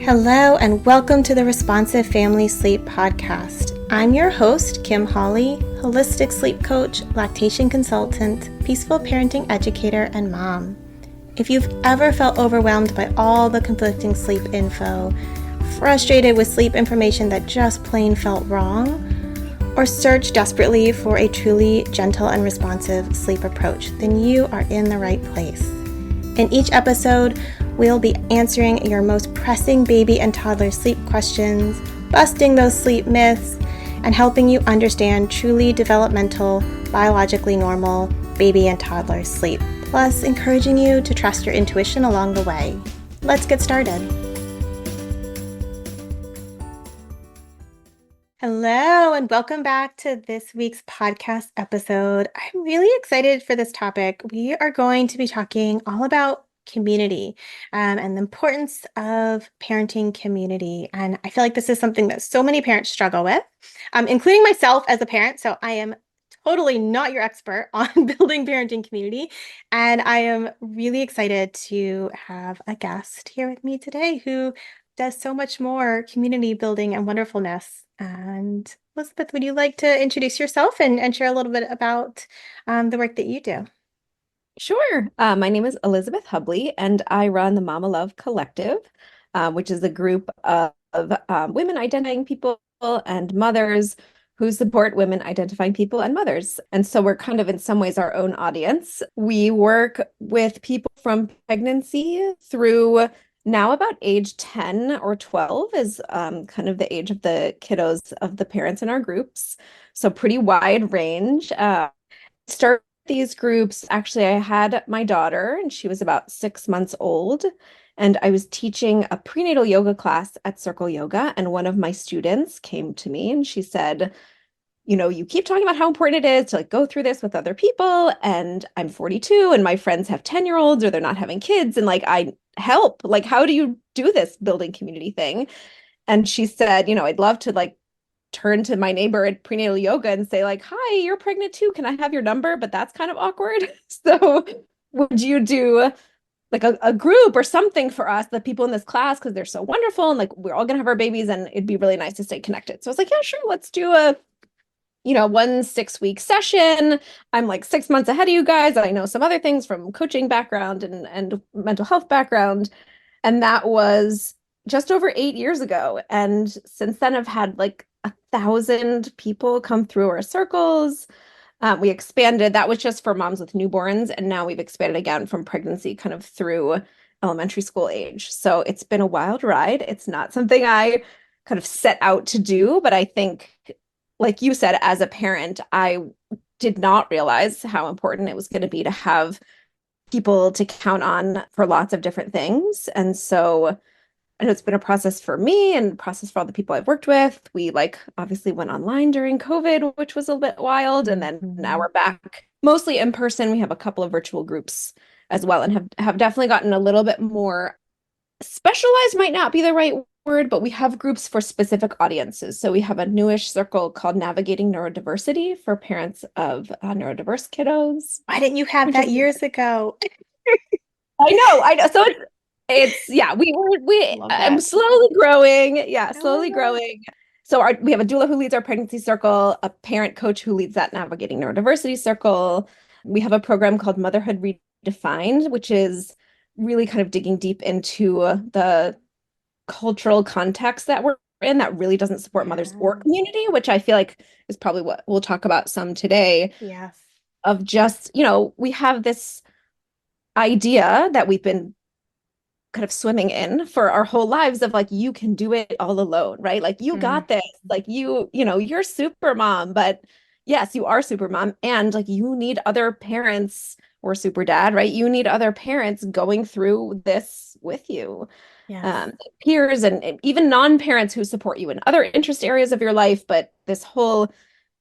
Hello, and welcome to the Responsive Family Sleep Podcast. I'm your host, Kim Hawley, holistic sleep coach, lactation consultant, peaceful parenting educator, and mom. If you've ever felt overwhelmed by all the conflicting sleep info, frustrated with sleep information that just plain felt wrong, or search desperately for a truly gentle and responsive sleep approach, then you are in the right place. In each episode, we'll be answering your most pressing baby and toddler sleep questions, busting those sleep myths, and helping you understand truly developmental, biologically normal baby and toddler sleep, plus encouraging you to trust your intuition along the way. Let's get started. Hello, and welcome back to this week's podcast episode. I'm really excited for this topic. We are going to be talking all about community and the importance of parenting community. And I feel like this is something that so many parents struggle with, including myself as a parent. So I am totally not your expert on building parenting community. And I am really excited to have a guest here with me today who does so much more community building and wonderfulness. And Elizabeth, would you like to introduce yourself and share a little bit about the work that you do? Sure. My name is Elizabeth Hubley, and I run the Mama Love Collective, which is a group of women identifying people and mothers who support women identifying people and mothers. And so we're kind of in some ways our own audience. We work with people from pregnancy through now about age 10 or 12 is kind of the age of the kiddos of the parents in our groups. So pretty wide range. Start these groups. Actually, I had my daughter, and she was about 6 months old, and I was teaching a prenatal yoga class at Circle Yoga, and one of my students came to me and she said, you keep talking about how important it is to like go through this with other people, and I'm 42 and my friends have 10-year-olds or they're not having kids, and like I help. Like, how do you do this building community thing? And she said, I'd love to like turn to my neighbor at prenatal yoga and say like, hi, you're pregnant too. Can I have your number? But that's kind of awkward. So would you do like a group or something for us, the people in this class, because they're so wonderful and like we're all gonna have our babies and it'd be really nice to stay connected. So I was like, yeah, sure, let's do a 1 6-week session. I'm like 6 months ahead of you guys. I know some other things from coaching background and mental health background. And that was just over 8 years ago. And since then, I've had like 1,000 people come through our circles. We expanded. That was just for moms with newborns. And now we've expanded again from pregnancy kind of through elementary school age. So it's been a wild ride. It's not something I kind of set out to do, but I think, like you said, as a parent, I did not realize how important it was going to be to have people to count on for lots of different things. And so I know it's been a process for me and a process for all the people I've worked with. We like obviously went online during COVID, which was a bit wild. And then now Mhm. we're back mostly in person. We have a couple of virtual groups as well, and have definitely gotten a little bit more specialized, might not be the right word, but we have groups for specific audiences. So we have a newish circle called Navigating Neurodiversity for parents of neurodiverse kiddos, Why didn't you have which is that years ago? I know. So it's yeah, Love I'm that. slowly growing. Yeah, I love slowly that. growing. So we have a doula who leads our pregnancy circle, a parent coach who leads that navigating neurodiversity circle. We have a program called Motherhood Redefined, which is really kind of digging deep into the cultural context that we're in that really doesn't support mothers or Yeah. community, which I feel like is probably what we'll talk about some today Yes. of just, we have this idea that we've been kind of swimming in for our whole lives of like you can do it all alone, right? Like you Mm. got this. Like you're super mom, but yes, you are super mom and like you need other parents or super dad, right? You need other parents going through this with you. Yes. Peers and even non-parents who support you in other interest areas of your life, but this whole,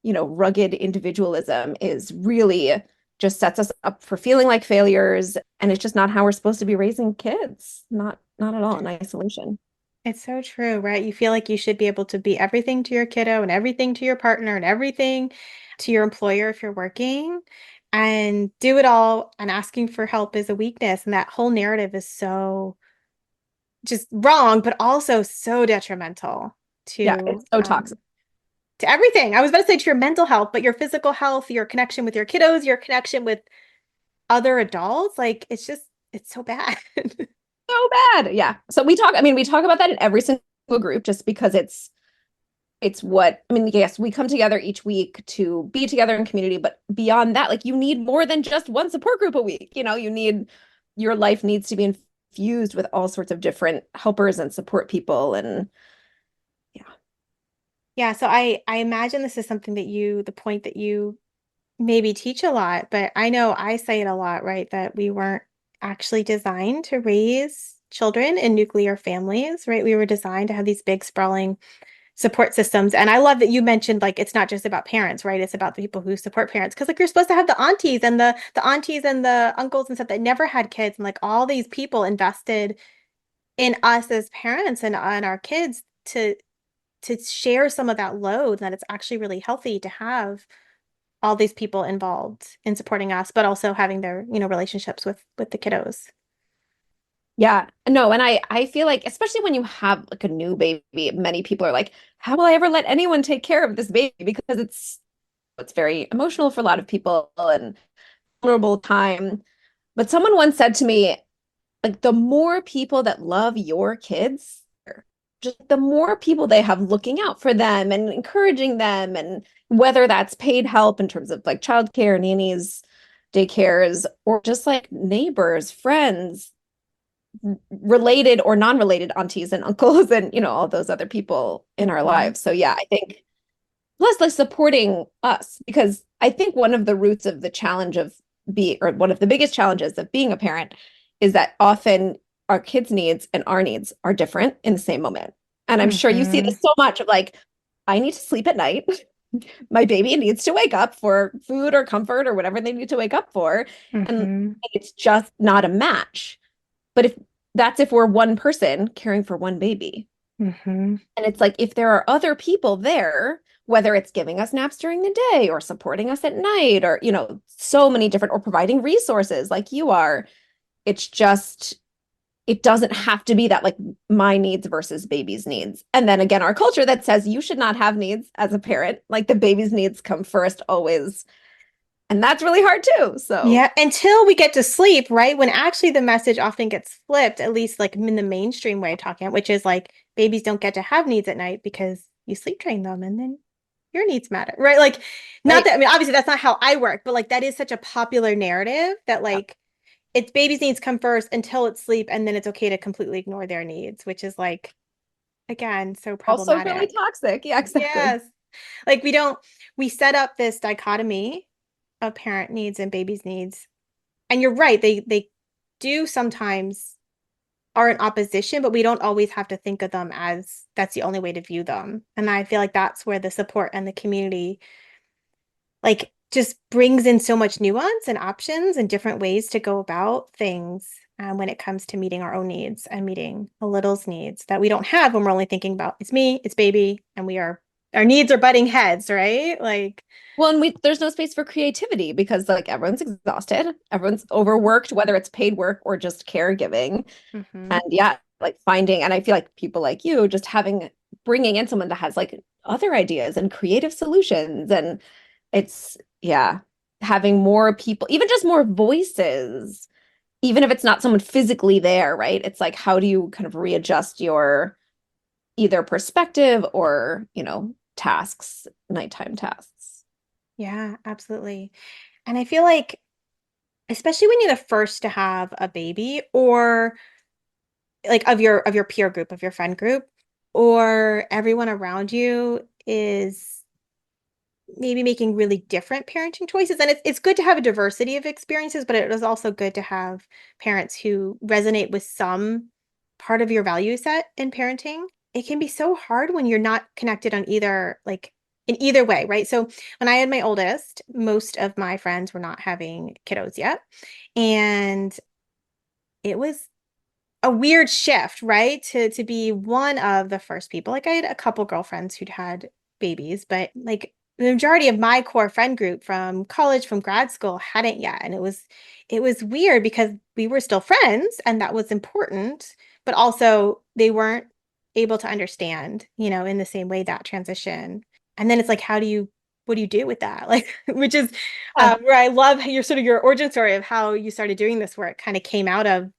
rugged individualism is really just sets us up for feeling like failures, and it's just not how we're supposed to be raising kids. Not at all in isolation. It's so true, right? You feel like you should be able to be everything to your kiddo and everything to your partner and everything to your employer if you're working and do it all, and asking for help is a weakness. And that whole narrative is so just wrong, but also so detrimental Yeah, to it's so toxic. to everything. I was about to say to your mental health, but your physical health, your connection with your kiddos, your connection with other adults, like it's so bad. So bad. Yeah. So we talk about that in every single group just because it's what I mean, yes, we come together each week to be together in community, but beyond that, like you need more than just one support group a week. You need your life needs to be infused with all sorts of different helpers and support people and yeah. Yeah, so I imagine this is something that the point that you maybe teach a lot, but I know I say it a lot, right? That we weren't actually designed to raise children in nuclear families, right? We were designed to have these big sprawling support systems. And I love that you mentioned like it's not just about parents, right? It's about the people who support parents. Because like you're supposed to have the aunties and the aunties and the uncles and stuff that never had kids, and like all these people invested in us as parents and our kids to share some of that load, that it's actually really healthy to have all these people involved in supporting us, but also having their, relationships with the kiddos. Yeah. No, and I feel like especially when you have like a new baby, many people are like, how will I ever let anyone take care of this baby? Because it's very emotional for a lot of people and vulnerable time. But someone once said to me, like the more people that love your kids, just the more people they have looking out for them and encouraging them, and whether that's paid help in terms of like childcare, nannies, daycares, or just like neighbors, friends, related or non-related aunties and uncles, and all those other people in our Mhm. lives. So yeah, I think plus like supporting us, because I think one of the roots of the challenge of or one of the biggest challenges of being a parent is that often our kids' needs and our needs are different in the same moment. And I'm sure you see Mhm. this so much of like, I need to sleep at night. My baby needs to wake up for food or comfort or whatever they need to wake up for. And Mhm. it's just not a match. But if we're one person caring for one baby. Mhm. And it's like if there are other people there, whether it's giving us naps during the day or supporting us at night or, so many different, or providing resources like you are, it's just, it doesn't have to be that like my needs versus baby's needs. And then again, our culture that says you should not have needs as a parent, like the baby's needs come first always. And that's really hard too. So, Yeah, until we get to sleep, right? When actually the message often gets flipped, at least like in the mainstream way of talking, which is like babies don't get to have needs at night because you sleep train them and then your needs matter, right? Like, not right. that, I mean, obviously that's not how I work, but like that is such a popular narrative that Yeah. like it's babies' needs come first until it's sleep, and then it's okay to completely ignore their needs, which is like, again, so Also really problematic. toxic. Yeah, exactly. Yes. Like we set up this dichotomy of parent needs and baby's needs. And you're right, they do sometimes are in opposition, but we don't always have to think of them as that's the only way to view them. And I feel like that's where the support and the community like just brings in so much nuance and options and different ways to go about things when it comes to meeting our own needs and meeting a little's needs that we don't have when we're only thinking about it's me, it's baby, and our needs are butting heads, right? Like, Well, and there's no space for creativity because like everyone's exhausted, everyone's overworked, whether it's paid work or just caregiving. mhm, And yeah, like finding, and I feel like people like you just bringing in someone that has like other ideas and creative solutions. And yeah, having more people, even just more voices, even if it's not someone physically there, right? It's like, how do you kind of readjust your either perspective or, tasks, nighttime tasks? yeah, absolutely. And I feel like especially when you're the first to have a baby, or like of your peer group, of your friend group, or everyone around you is maybe making really different parenting choices. And it's good to have a diversity of experiences, but it is also good to have parents who resonate with some part of your value set in parenting. It can be so hard when you're not connected on either, like in either way, right? So when I had my oldest, most of my friends were not having kiddos yet. And it was a weird shift, right? To be one of the first people. Like I had a couple girlfriends who'd had babies, but like the majority of my core friend group from college, from grad school hadn't yet. And it was weird because we were still friends and that was important, but also they weren't able to understand, in the same way that transition. And then it's like, what do you do with that? Like, which is Yeah, where I love your sort of your origin story of how you started doing this work kind of came out of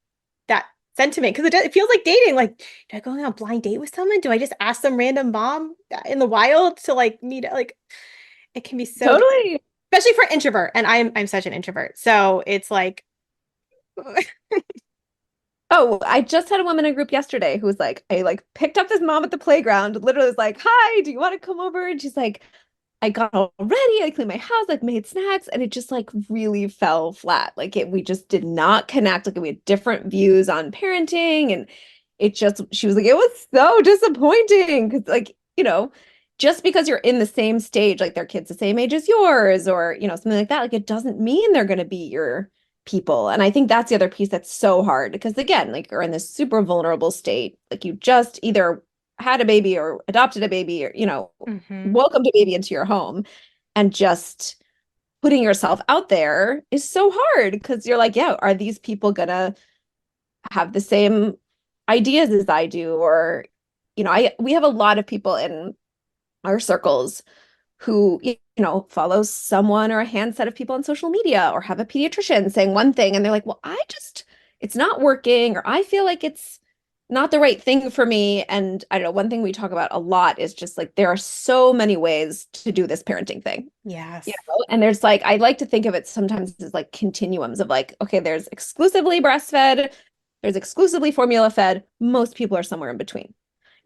that sentiment. Because it feels like dating. Like, do I go on a blind date with someone? Do I just ask some random mom in the wild to like meet? Like, it can be so, totally. especially for an introvert. And I'm such an introvert. So it's like, Oh, I just had a woman in a group yesterday who was like, I like picked up this mom at the playground, literally was like, "Hi, do you want to come over?" And she's like, I got all ready, I cleaned my house, like made snacks, and it just like really fell flat. Like we just did not connect. Like we had different views on parenting, and it just, she was like, it was so disappointing because like, just because you're in the same stage, like their kid's the same age as yours, or something like that, like it doesn't mean they're going to be your people. And I think that's the other piece that's so hard because again, like you're in this super vulnerable state. Like you just either had a baby or adopted a baby or, mhm. welcomed a baby into your home. And just putting yourself out there is so hard because you're like, yeah, are these people gonna have the same ideas as I do? Or, we have a lot of people in our circles who follow someone or a handset of people on social media or have a pediatrician saying one thing and they're like, well, it's not working, or I feel like it's not the right thing for me. And I don't know, one thing we talk about a lot is just like there are so many ways to do this parenting thing. Yes. And there's like, I like to think of it sometimes as like continuums of like, okay, there's exclusively breastfed, there's exclusively formula fed, most people are somewhere in between.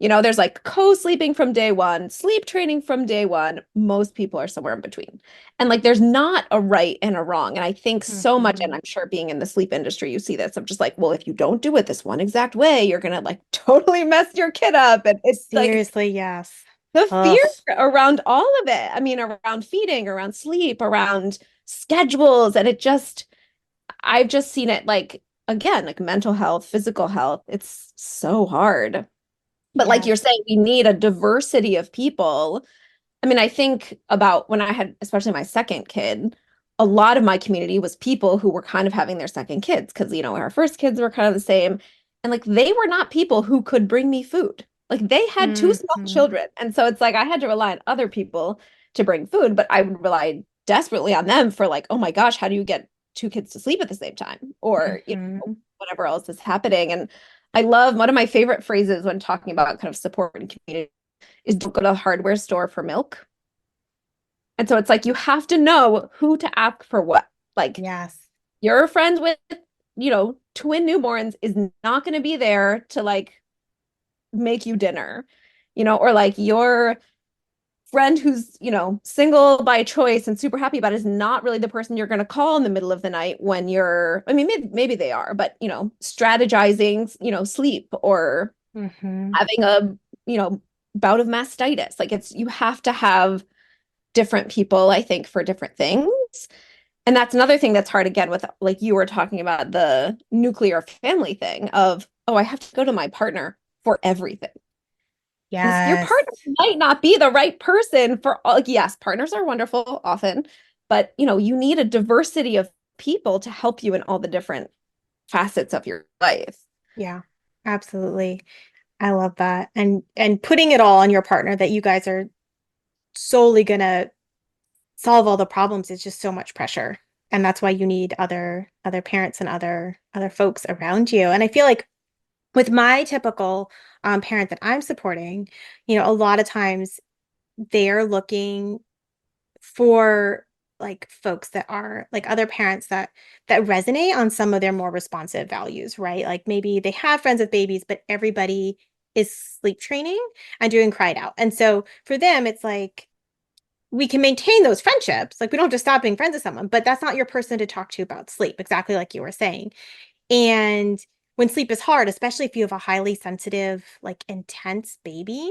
There's like co-sleeping from day one, sleep training from day one. Most people are somewhere in between. And like there's not a right and a wrong. And I think so much, and Mhm. I'm sure being in the sleep industry, you see this. I'm just like, well, if you don't do it this one exact way, you're gonna like totally mess your kid up. And it's like Seriously, yes. the Ugh. fear around all of it. I mean, around feeding, around sleep, around schedules. And I've just seen it like again, like mental health, physical health. It's so hard. But like Yes. you're saying, we need a diversity of people. I mean, I think about when I had, especially my second kid, a lot of my community was people who were kind of having their second kids because, our first kids were kind of the same. And like they were not people who could bring me food. Like they had two small Mhm. children. And so it's like I had to rely on other people to bring food, but I would rely desperately on them for like, oh my gosh, how do you get two kids to sleep at the same time? Or, Mhm. whatever else is happening. And I love one of my favorite phrases when talking about kind of support and community is don't go to the hardware store for milk. And so it's like you have to know who to ask for what. Like Yes. your friend with, twin newborns is not going to be there to like make you dinner, or like your friend who's, single by choice and super happy about it is not really the person you're going to call in the middle of the night when I mean, maybe they are, but, strategizing, sleep or Mhm. having a, bout of mastitis. Like you have to have different people, I think, for different things. And that's another thing that's hard again with like you were talking about the nuclear family thing of, oh, I have to go to my partner for everything. Because your Yes. partner might not be the right person for all, like, yes, partners are wonderful often, but you need a diversity of people to help you in all the different facets of your life. Yeah. Absolutely. I love that. And putting it all on your partner that you guys are solely gonna solve all the problems is just so much pressure. And that's why you need other parents and other folks around you. And I feel like with my typical parent that I'm supporting, a lot of times they're looking for like folks that are like other parents that resonate on some of their more responsive values, right? Like maybe they have friends with babies, but everybody is sleep training and doing cried out. And so for them, it's like we can maintain those friendships. Like we don't have to stop being friends with someone, but that's not your person to talk to about sleep, exactly like you were saying. And when sleep is hard, especially if you have a highly sensitive, like intense baby,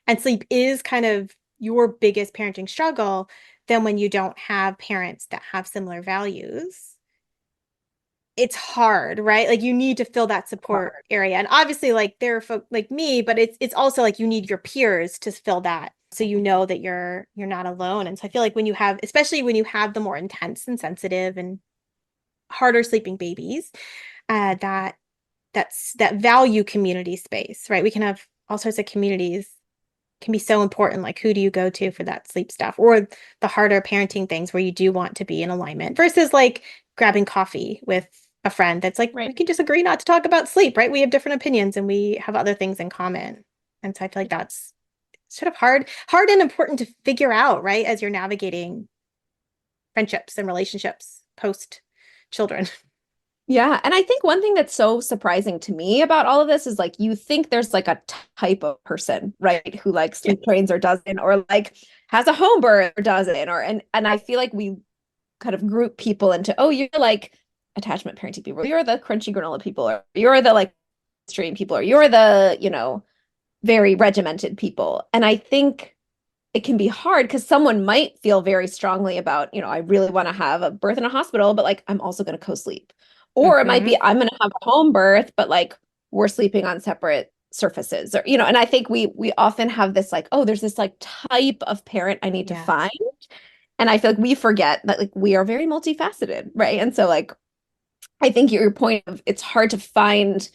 and sleep is kind of your biggest parenting struggle, then when you don't have parents that have similar values, it's hard, right? Like you need to fill that support area. And obviously, like there are folks like me, but it's also like you need your peers to fill that. So you know that you're not alone. And so I feel like when you have, especially when you have the more intense and sensitive and harder sleeping babies, that that value community space, right? We can have all sorts of communities can be so important. Like, who do you go to for that sleep stuff, or the harder parenting things where you do want to be in alignment versus like grabbing coffee with a friend that's like, Right. we can just agree not to talk about sleep, right? We have different opinions and we have other things in common. And so I feel like that's sort of hard and important to figure out, right? As you're navigating friendships and relationships post children. Yeah, and I think one thing that's so surprising to me about all of this is like you think there's like a type of person, right, who like Yeah. sleep trains or doesn't, or like has a home birth or doesn't, or and I feel like we kind of group people into, oh, you're like attachment parenting people, you're the crunchy granola people, or you're the like stream people, or you're the, very regimented people. And I think it can be hard because someone might feel very strongly about, I really want to have a birth in a hospital, but like I'm also going to co-sleep. Or it might Mm-hmm. be I'm going to have a home birth, but like we're sleeping on separate surfaces, or and I think we often have this like, oh, there's this like type of parent I need to Yes. find. And I feel like we forget that like we are very multifaceted, right? And so like I think your point of it's hard to find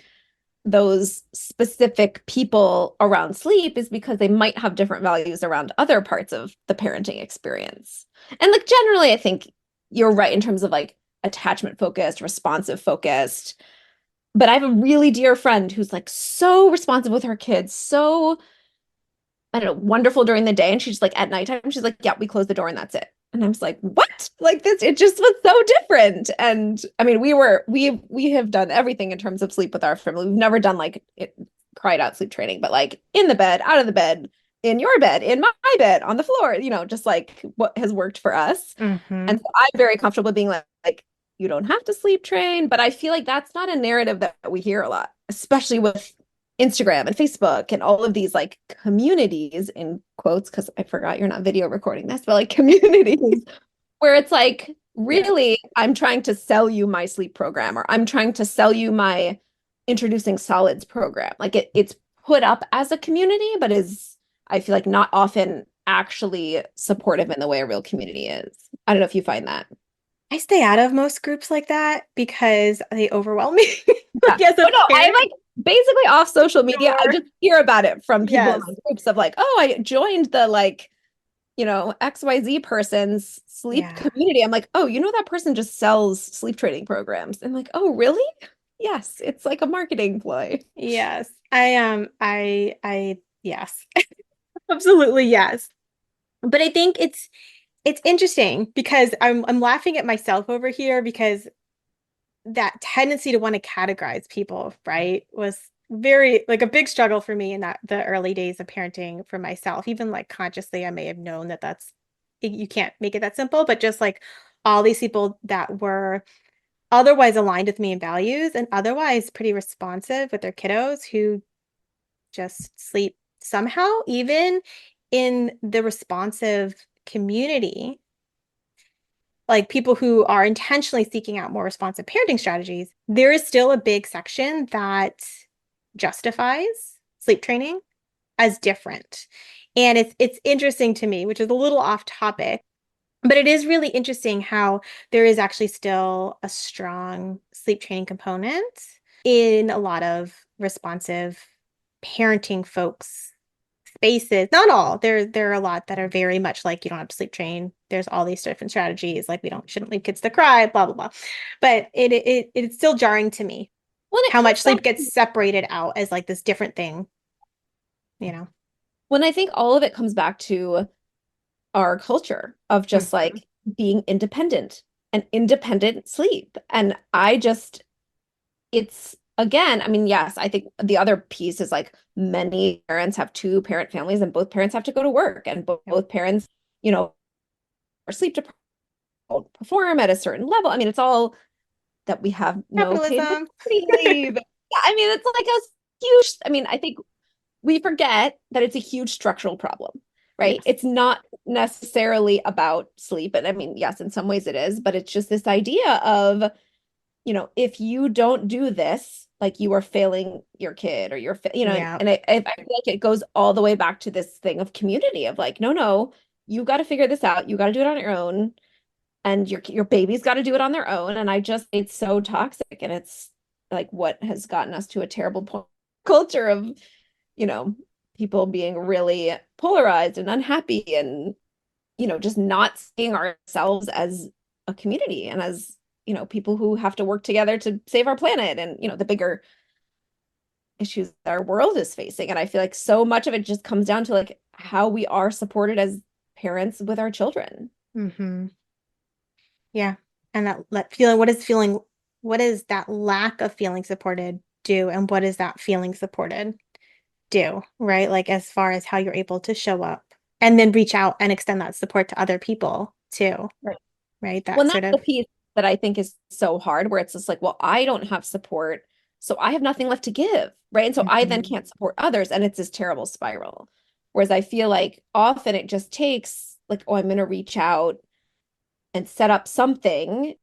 those specific people around sleep is because they might have different values around other parts of the parenting experience. And like generally, I think you're right in terms of like attachment focused, responsive focused. But I have a really dear friend who's like so responsive with her kids, so I don't know, wonderful during the day. And she's like at nighttime, she's like, yeah, we close the door and that's it. And I was like, what? Like this, it just was so different. And I mean, we have done everything in terms of sleep with our family. We've never done like cried out sleep training, but like in the bed, out of the bed, in your bed, in my bed, on the floor, just like what has worked for us. Mm-hmm. And so I'm very comfortable being like, you don't have to sleep train, but I feel like that's not a narrative that we hear a lot, especially with Instagram and Facebook and all of these like communities in quotes, because I forgot you're not video recording this, but like communities where it's like, Yeah. really, I'm trying to sell you my sleep program, or I'm trying to sell you my introducing solids program. Like it's put up as a community, but is, I feel like, not often actually supportive in the way a real community is. I don't know if you find that. I stay out of most groups like that because they overwhelm me. Yeah. Like, as a Oh no, I'm parent, like basically off social media. I sure. just hear about it from people in Yes. my groups of like, oh, I joined the like, XYZ person's sleep Yeah. community. I'm like, oh, that person just sells sleep training programs. I'm like, oh, really? Yes, it's like a marketing ploy. Yes. I yes. Absolutely yes. But I think it's interesting because I'm laughing at myself over here because that tendency to want to categorize people, right, was very like a big struggle for me in that the early days of parenting for myself. Even like consciously, I may have known that you can't make it that simple, but just like all these people that were otherwise aligned with me in values and otherwise pretty responsive with their kiddos who just sleep somehow, even in the responsive community, like people who are intentionally seeking out more responsive parenting strategies, there is still a big section that justifies sleep training as different. And it's interesting to me, which is a little off topic, but it is really interesting how there is actually still a strong sleep training component in a lot of responsive parenting folks spaces. Not all. There are a lot that are very much like you don't have to sleep train. There's all these different strategies, like we don't shouldn't leave kids to cry, blah blah blah. But it's still jarring to me When it how much comes sleep back, gets separated out as like this different thing, you know. when I think all of it comes back to our culture of just Mhm. like being independent and independent sleep. And I just, it's again, I mean, yes, I think the other piece is like many parents have two parent families and both parents have to go to work and Yep. both parents, are sleep deprived, perform at a certain level. I mean, it's all that we have no paid Capitalism. maternity leave. Yeah, I mean, it's like a huge, I mean, I think we forget that it's a huge structural problem, right? Yes. It's not necessarily about sleep. And I mean, yes, in some ways it is, but it's just this idea of, if you don't do this, like you are failing your kid or Yeah. and I feel like it goes all the way back to this thing of community of like, no, no, you got to figure this out. You got to do it on your own. And your baby's got to do it on their own. And it's so toxic and it's like what has gotten us to a terrible point culture of, you know, people being really polarized and unhappy and, just not seeing ourselves as a community and as, people who have to work together to save our planet and, the bigger issues that our world is facing. And I feel like so much of it just comes down to like how we are supported as parents with our children. Mm-hmm. Yeah. And that feeling, what does that lack of feeling supported do? And what does that feeling supported do? Right? Like as far as how you're able to show up and then reach out and extend that support to other people too. Right. Right? Well, That and sort that's of, the piece that I think is so hard, where it's just like, well, I don't have support, so I have nothing left to give, right? And so I then Mhm. can't support others, and it's this terrible spiral. Whereas I feel like often it just takes like, oh, I'm going to reach out and set up something.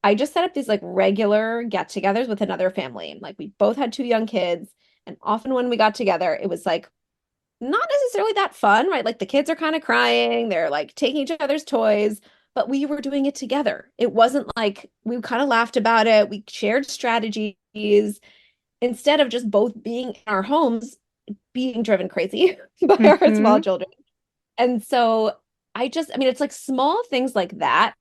I just set up these like regular get-togethers with another family. Like we both had two young kids, and often when we got together, it was like not necessarily that fun, right? Like the kids are kind of crying, they're like taking each other's toys, but we were doing it together. It wasn't like we kind of laughed about it. We shared strategies instead of just both being in our homes, being driven crazy by our small Mhm. children. And so I mean, it's like small things like that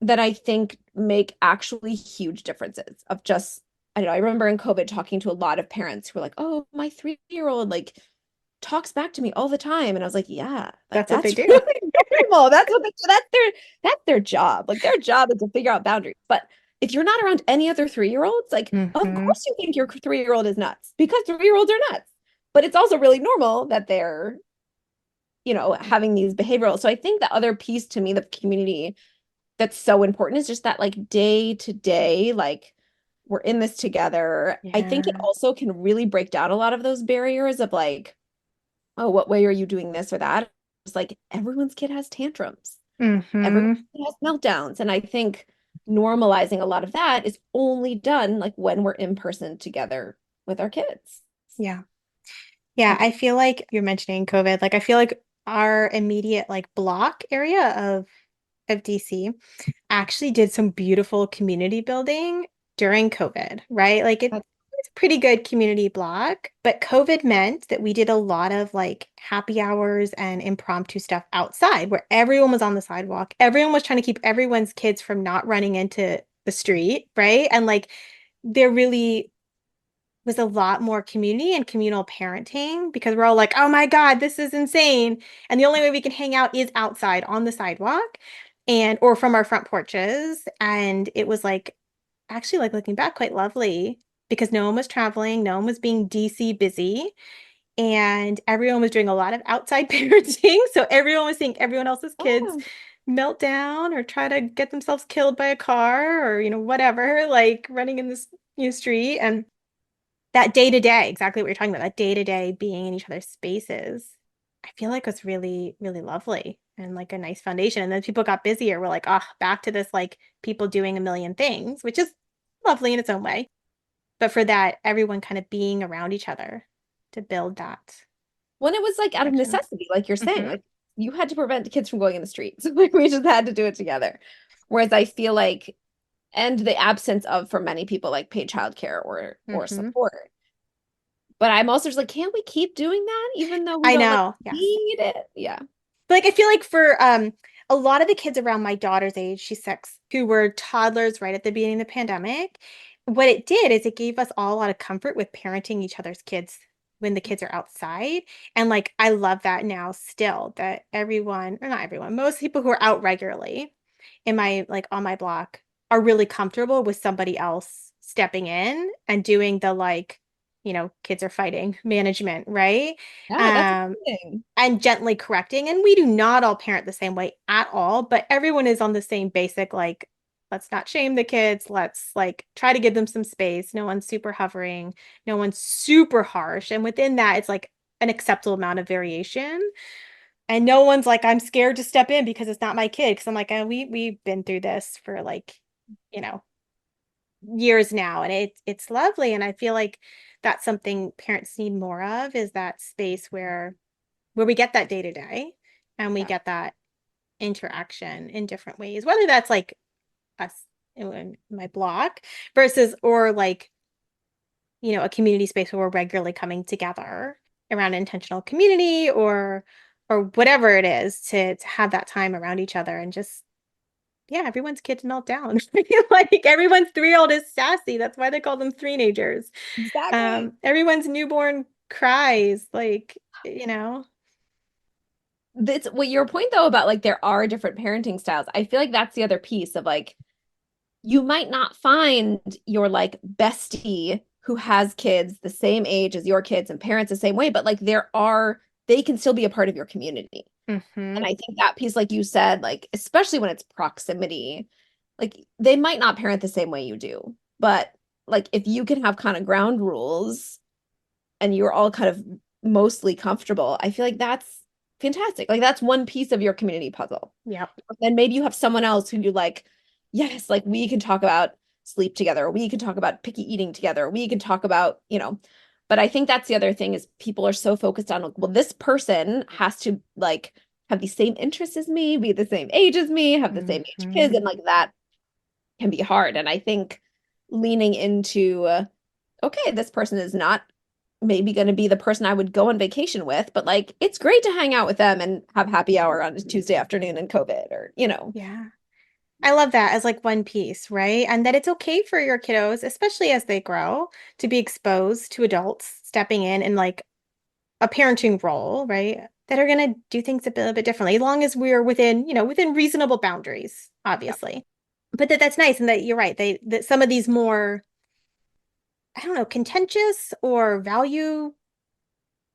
that I think make actually huge differences of just, I don't know, I remember in COVID talking to a lot of parents who were like, oh, my 3-year-old like talks back to me all the time. And I was like, yeah, like That's what they that's do. really normal. That's their job. Like their job is to figure out boundaries. But if you're not around any other 3-year-olds, like of Mhm. course you think your 3-year-old is nuts because 3-year-olds are nuts. But it's also really normal that they're, having these behavioral. So I think the other piece to me, the community that's so important is just that like day to day, like we're in this together. I think it Yeah. also can really break down a lot of those barriers of like, oh, what way are you doing this or that? It's like everyone's kid has tantrums. Everyone Mhm. has meltdowns. And I think normalizing a lot of that is only done like when we're in person together with our kids. Yeah. Yeah, I feel like you're mentioning COVID. Like I feel like our immediate like block area of DC actually did some beautiful community building during COVID, right? Like it's a pretty good community block, but COVID meant that we did a lot of like happy hours and impromptu stuff outside where everyone was on the sidewalk. Everyone was trying to keep everyone's kids from not running into the street, right? And like there really was a lot more community and communal parenting because we're all like, oh my God, this is insane. And the only way we can hang out is outside on the sidewalk and or from our front porches. And it was like actually like looking back quite lovely because no one was traveling, no one was being DC busy, and everyone was doing a lot of outside parenting. So everyone was seeing everyone else's kids Oh, melt down or try to get themselves killed by a car or, whatever, like running in this street. And that day to day, exactly what you're talking about, that day to day being in each other's spaces, I feel like was really, really lovely and like a nice foundation. And then people got busier. We're like, oh, back to this, like people doing a million things, which is lovely in its own way. But for that, everyone kind of being around each other to build that when it was like out of connection. necessity, like you're saying, Hmm. like you had to prevent kids from going in the streets. Like we just had to do it together. Whereas I feel like, and the absence of for many people like paid childcare or Hmm. support. But I'm also just like, can't we keep doing that even though we I don't like know. Yes. need it? Yeah. But like I feel like for a lot of the kids around my daughter's age, she's 6, who were toddlers right at the beginning of the pandemic, what it did is it gave us all a lot of comfort with parenting each other's kids when the kids are outside. And like I love that now still that everyone, or not everyone, most people who are out regularly in my like on my block are really comfortable with somebody else stepping in and doing the like, kids are fighting management, right? Yeah, that's Um, amazing. and gently correcting. And we do not all parent the same way at all, but everyone is on the same basic, like, let's not shame the kids. Let's like try to give them some space. No one's super hovering, no one's super harsh. And within that, it's like an acceptable amount of variation. And no one's like, I'm scared to step in because it's not my kid. Cause I'm like, we've been through this for like, you know, years now. And it's lovely. And I feel like that's something parents need more of is that space where we get that day to day and we Yeah. get that interaction in different ways, whether that's like us in my blog versus or like a community space where we're regularly coming together around intentional community or whatever it is to have that time around each other and just yeah, everyone's kids melt down. Like everyone's 3-year-old is sassy. That's why they call them three-nagers. Exactly. Everyone's newborn cries, like. That's what your point though about like there are different parenting styles. I feel like that's the other piece of like you might not find your like bestie who has kids the same age as your kids and parents the same way, but like they can still be a part of your community. Hmm. And I think that piece, like you said, like especially when it's proximity, like they might not parent the same way you do, but like if you can have kind of ground rules and you're all kind of mostly comfortable, I feel like that's fantastic. Like that's one piece of your community puzzle. Yep. Then maybe you have someone else who you like, yes, like we can talk about sleep together, we can talk about picky eating together, we can talk about, but I think that's the other thing is people are so focused on, like, well, this person has to like have the same interests as me, be the same age as me, have the same age kids, Hmm. and like that can be hard. And I think leaning into, okay, this person is not maybe going to be the person I would go on vacation with, but like it's great to hang out with them and have happy hour on a Tuesday afternoon in COVID or. Yeah. I love that as like one piece, right? And that it's okay for your kiddos, especially as they grow, to be exposed to adults stepping in like a parenting role, right? That are going to do things a bit differently, as long as we're within reasonable boundaries, Yeah, obviously. But that's nice, and that you're right. That some of these more, I don't know, contentious or value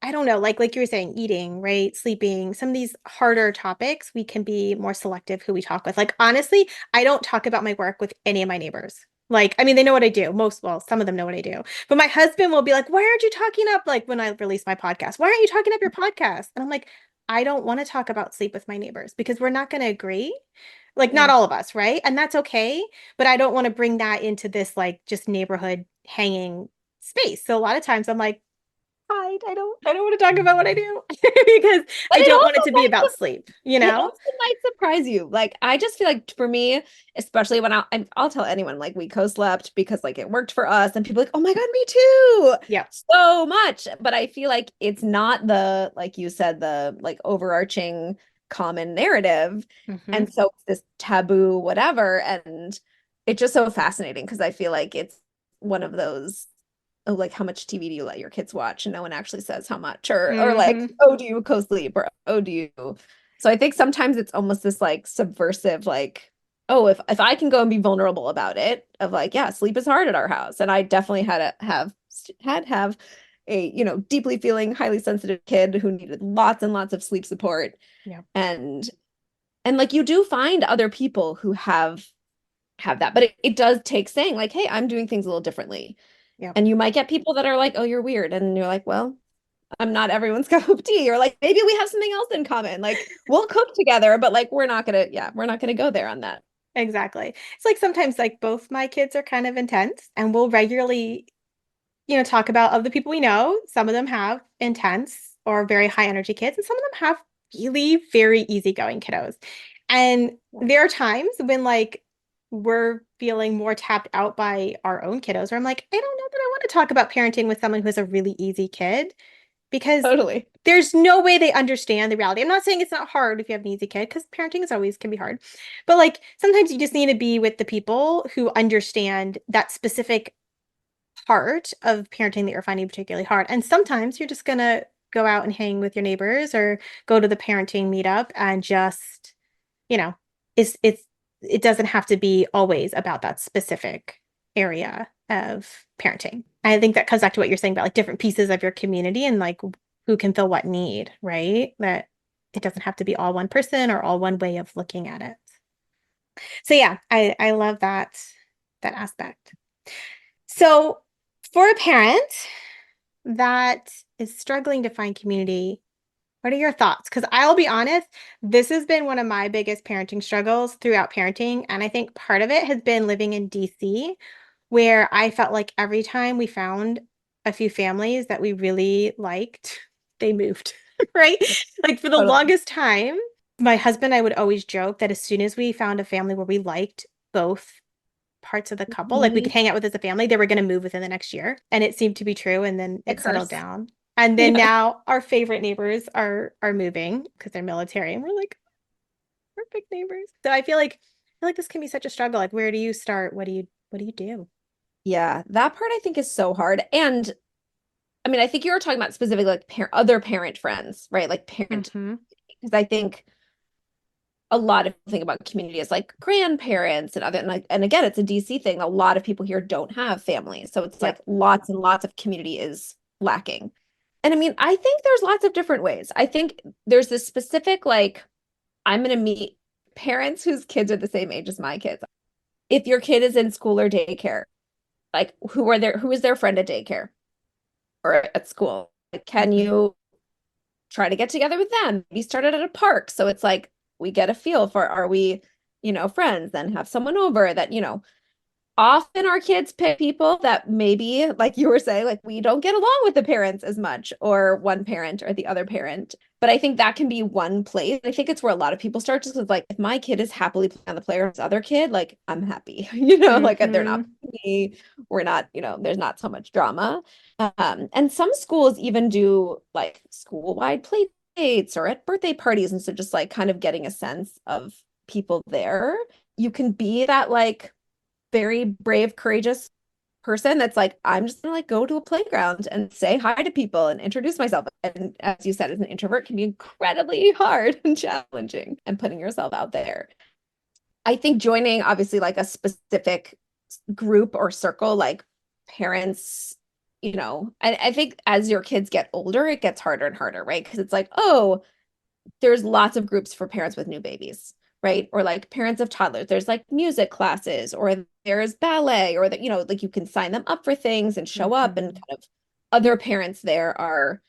I don't know, like you were saying, eating, right? Sleeping, some of these harder topics, we can be more selective who we talk with. Like honestly, I don't talk about my work with any of my neighbors. Like, I mean, they know what I do. Well, some of them know what I do. But my husband will be like, "Why aren't you talking up like when I release my podcast? Why aren't you talking up your podcast?" And I'm like, "I don't want to talk about sleep with my neighbors because we're not going to agree." Like not yeah. all of us, right? And that's okay, but I don't want to bring that into this like just neighborhood hanging space. So a lot of times I'm like, I don't want to talk about what I do because But I it don't want also it to be might about sleep, you it know? also might surprise you. Like I just feel like for me, especially when I'll tell anyone like we co-slept because like it worked for us, and people are like, oh my God, me too, Yeah. so much. But I feel like it's not the like you said the like overarching common narrative, Hmm. and so it's this taboo whatever, and it's just so fascinating because I feel like it's one of those oh, like how much TV do you let your kids watch? And no one actually says how much, or like, Hmm. oh, do you co-sleep? Or oh, do you? So I think sometimes it's almost this like subversive, like, oh, if I can go and be vulnerable about it, of like, yeah, sleep is hard at our house. And I definitely had to have a, deeply feeling, highly sensitive kid who needed lots and lots of sleep support. Yeah. And like you do find other people who have that, but it does take saying, like, hey, I'm doing things a little differently. Yeah. And you might get people that are like, oh, you're weird. And you're like, well, I'm not everyone's cup of tea. Or like, maybe we have something else in common. Like, we'll cook together, but like, we're not gonna go there on that. Exactly. It's like sometimes like both my kids are kind of intense and we'll regularly, talk about of the people we know. Some of them have intense or very high energy kids, and some of them have really very easygoing kiddos. And there are times when like we're feeling more tapped out by our own kiddos, where I'm like, I don't know that I want to talk about parenting with someone who has a really easy kid because Totally. there's no way they understand the reality. I'm not saying it's not hard if you have an easy kid, because parenting is always can be hard. But like sometimes you just need to be with the people who understand that specific part of parenting that you're finding particularly hard. And sometimes you're just gonna go out and hang with your neighbors or go to the parenting meetup and just, you know, it's it doesn't have to be always about that specific area of parenting. I think that comes back to what you're saying about like different pieces of your community and like who can fill what need, right? That it doesn't have to be all one person or all one way of looking at it. So yeah, I love that aspect. So for a parent that is struggling to find community, what are your thoughts? Because I'll be honest, this has been one of my biggest parenting struggles throughout parenting. And I think part of it has been living in DC, where I felt like every time we found a few families that we really liked, they moved, right? Like for the Totally. longest time, my husband and I would always joke that as soon as we found a family where we liked both parts of the couple, like we Mhm. could hang out with as a family, they were going to move within the next year. And it seemed to be true. And then A it settled curse. down. And then Yeah. now our favorite neighbors are moving because they're military. And we're like perfect neighbors. So I feel like this can be such a struggle. Like where do you start? What do you do? Yeah, that part I think is so hard. And I mean, I think you were talking about specifically like other parent friends, right? Like parent, Mm-hmm. because I think a lot of people think about community as like grandparents and other, and like, and again, it's a DC thing. A lot of people here don't have families. So it's like Yep. lots and lots of community is lacking. And I mean, I think there's lots of different ways. I think there's this specific, like, I'm going to meet parents whose kids are the same age as my kids. If your kid is in school or daycare, like who is their friend at daycare or at school? Like, can Mm-hmm. you try to get together with them? We started at a park. So it's like we get a feel for, are we, friends, then have someone over that, often our kids pick people that maybe, like you were saying, like we don't get along with the parents as much, or one parent or the other parent. But I think that can be one place. I think it's where a lot of people start, just with like, if my kid is happily playing on the playground with other kid, like I'm happy, like they're not Mm-hmm. me, we're not, there's not so much drama. And some schools even do like school-wide play dates or at birthday parties. And so just like kind of getting a sense of people there. You can be that like very brave, courageous person that's like, I'm just gonna like go to a playground and say hi to people and introduce myself. And as you said, as an introvert can be incredibly hard and challenging and putting yourself out there. I think joining obviously like a specific group or circle, like parents, I think as your kids get older, it gets harder and harder, right? Because it's like, oh, there's lots of groups for parents with new babies, right? Or like parents of toddlers. There's like music classes, or there's ballet, or that, like you can sign them up for things and show up, and Mm-hmm. kind of other parents there are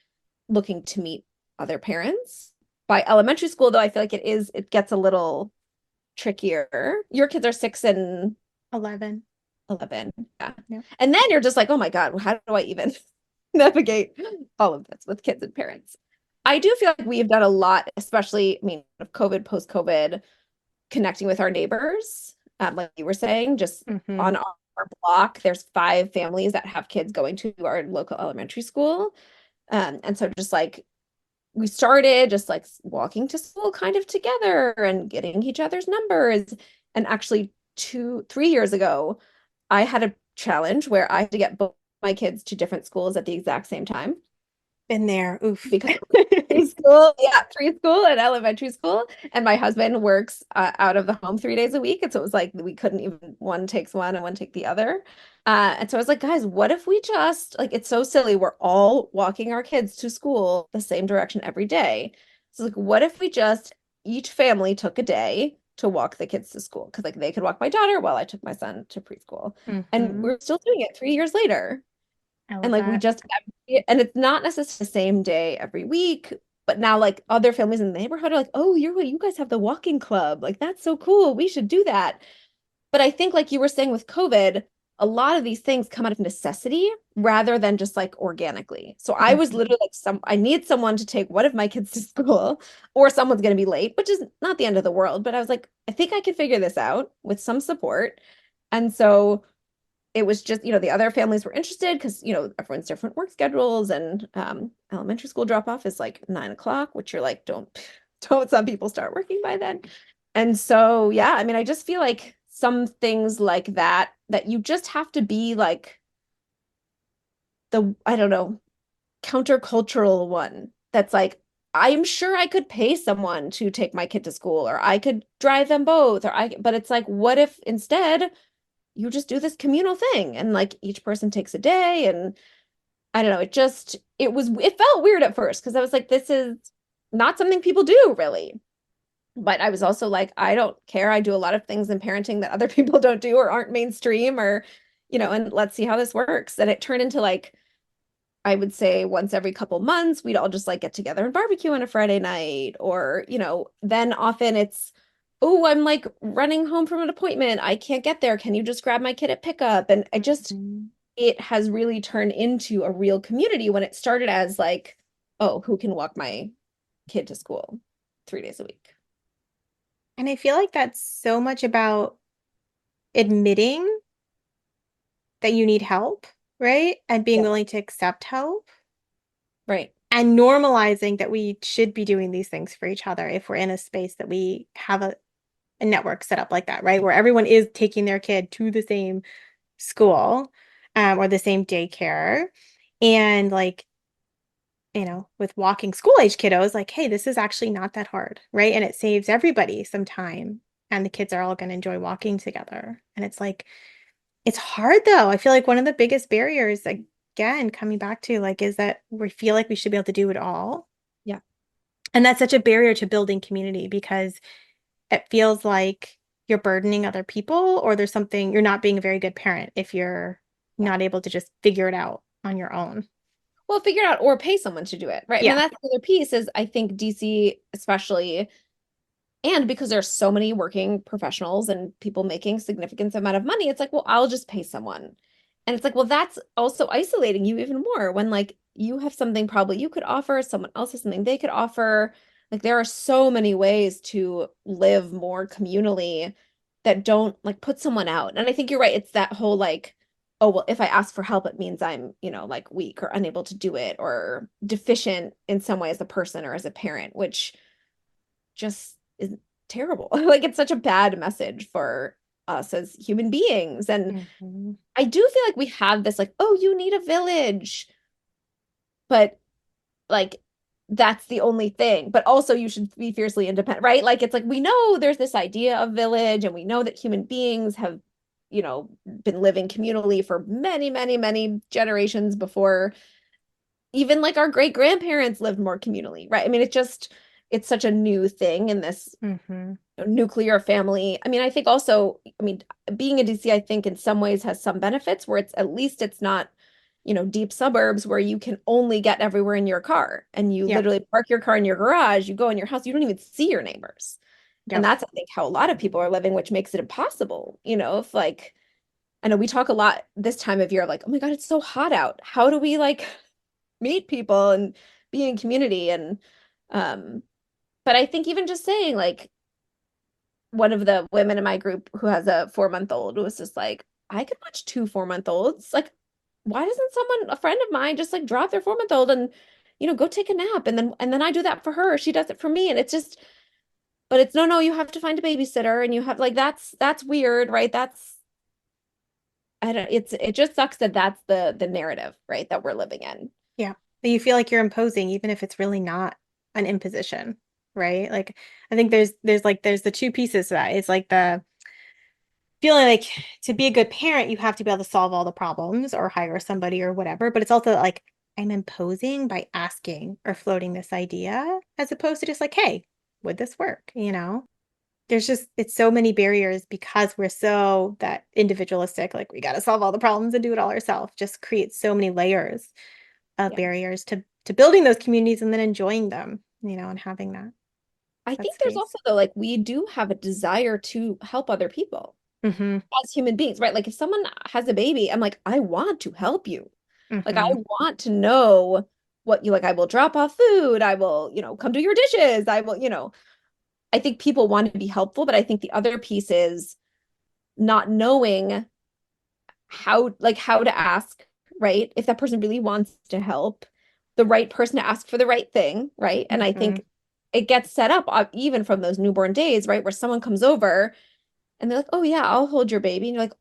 looking to meet other parents. By elementary school, though, I feel like it gets a little trickier. Your kids are 6 and 11. 11. Yeah. Yep. And then you're just like, oh my God, well, how do I even navigate all of this with kids and parents? I do feel like we've done a lot, especially, I mean, of COVID, post-COVID, connecting with our neighbors. Like you were saying, just Mm-hmm. on our block, there's 5 families that have kids going to our local elementary school. And so just like we started just like walking to school kind of together and getting each other's numbers. And actually 3 years ago, I had a challenge where I had to get both my kids to different schools at the exact same time Been there. Oof. because preschool, yeah, preschool and elementary school. And my husband works out of the home 3 days a week. And so it was like we couldn't even, one takes one and one take the other. And so I was like, guys, what if we just like, it's so silly. We're all walking our kids to school the same direction every day. So like, what if we just each family took a day to walk the kids to school? Because like they could walk my daughter while I took my son to preschool. And Mm-hmm. we're still doing it 3 years later. I And love like we that. just, and it's not necessarily the same day every week, but now like other families in the neighborhood are like, oh, you guys have the walking club. Like that's so cool. We should do that. But I think like you were saying with COVID, a lot of these things come out of necessity rather than just like organically. So I was Mm-hmm. literally like, I need someone to take one of my kids to school, or someone's going to be late, which is not the end of the world. But I was like, I think I can figure this out with some support. And so it was just, the other families were interested because, everyone's different work schedules, and elementary school drop off is like 9 o'clock, which you're like, don't some people start working by then? And so, yeah, I mean, I just feel like some things like that you just have to be like I don't know, countercultural one that's like, I'm sure I could pay someone to take my kid to school, or I could drive them both, but it's like, what if instead you just do this communal thing and like each person takes a day? And I don't know, it felt weird at first because I was like, this is not something people do really. But I was also like, I don't care. I do a lot of things in parenting that other people don't do or aren't mainstream, or, and let's see how this works. And it turned into like, I would say once every couple months, we'd all just like get together and barbecue on a Friday night. Or, then often it's, oh, I'm like running home from an appointment. I can't get there. Can you just grab my kid at pickup? And Mm-hmm. it has really turned into a real community when it started as like, oh, who can walk my kid to school 3 days a week? And I feel like that's so much about admitting that you need help, right? And being Yeah. willing to accept help Right. and normalizing that we should be doing these things for each other if we're in a space that we have a network set up like that, right? Where everyone is taking their kid to the same school or the same daycare. And like, with walking school age kiddos, like, hey, this is actually not that hard, right? And it saves everybody some time. And the kids are all going to enjoy walking together. And it's like, it's hard though. I feel like one of the biggest barriers, again, coming back to like, is that we feel like we should be able to do it all. Yeah. And that's such a barrier to building community because it feels like you're burdening other people or there's something you're not being a very good parent if you're Yeah. not able to just figure it out on your own. Well, figure it out or pay someone to do it, right? And then Yeah. that's the other piece is I think DC especially, and because there's so many working professionals and people making significant amount of money, it's like, well, I'll just pay someone. And it's like, well, that's also isolating you even more when like you have something probably you could offer, someone else has something they could offer. Like there are so many ways to live more communally that don't like put someone out. And I think you're right. It's that whole like, oh, well, if I ask for help, it means I'm, like weak or unable to do it or deficient in some way as a person or as a parent, which just is terrible. Like it's such a bad message for us as human beings. And Mhm. I do feel like we have this like, oh, you need a village, but like that's the only thing. But also you should be fiercely independent, right? Like it's like we know there's this idea of village and we know that human beings have, been living communally for many, many, many generations before even like our great grandparents lived more communally, right? I mean, it's such a new thing in this Mhm. nuclear family. I mean, I think also, I mean, being in DC, I think in some ways has some benefits where it's at least it's not, deep suburbs where you can only get everywhere in your car and you Yep. literally park your car in your garage, you go in your house, you don't even see your neighbors. And Yep. that's, I think, how a lot of people are living, which makes it impossible, if like, I know we talk a lot this time of year, like, oh my God, it's so hot out. How do we like meet people and be in community? And, um, but I think even just saying like, one of the women in my group who has a 4-month-old was just like, I could watch two 4-month-olds. Like, why doesn't someone, a friend of mine, just like drop their 4-month-old and, go take a nap? And then I do that for her. She does it for me. And it's just, but it's no, you have to find a babysitter and you have like that's weird, right? I don't it just sucks that that's the narrative, right, that we're living in. Yeah. But you feel like you're imposing even if it's really not an imposition, right? Like I think there's the two pieces to that. It's like the feeling like to be a good parent, you have to be able to solve all the problems or hire somebody or whatever. But it's also like I'm imposing by asking or floating this idea as opposed to just like, hey, would this work? There's just, it's so many barriers because we're so that individualistic, like we got to solve all the problems and do it all ourselves, just creates so many layers of Yeah. barriers to building those communities and then enjoying them, and having I that think there's space. also though, like we do have a desire to help other people Mm-hmm. as human beings, right? Like if someone has a baby, I'm like, I want to help you. Like I Mm-hmm. want to know what you like. I will drop off food. I will, come do your dishes. I will, I think people want to be helpful, but I think the other piece is not knowing how to ask, right? If that person really wants to help, the right person to ask for the right thing, right? And I Mm-hmm. think it gets set up even from those newborn days, right? Where someone comes over and they're like, "Oh yeah, I'll hold your baby." And you're like,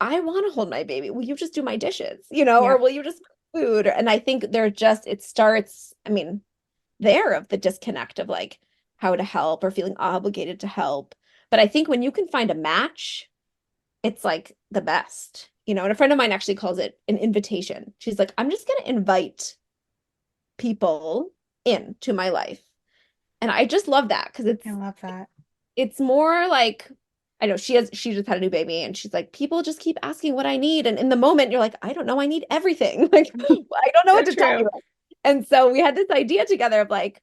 "I want to hold my baby. Will you just do my dishes?" Yeah. Or will you just cook food? And I think it starts, I mean, there of the disconnect of like how to help or feeling obligated to help. But I think when you can find a match, it's like the best. And a friend of mine actually calls it an invitation. She's like, I'm just going to invite people into my life. And I just love that because I it's love that. it's more like I know she just had a new baby and she's like, people just keep asking what I need. And in the moment, you're like, I don't know, I need everything. Like, I don't know So what to tell true. you. And so we had this idea together of like,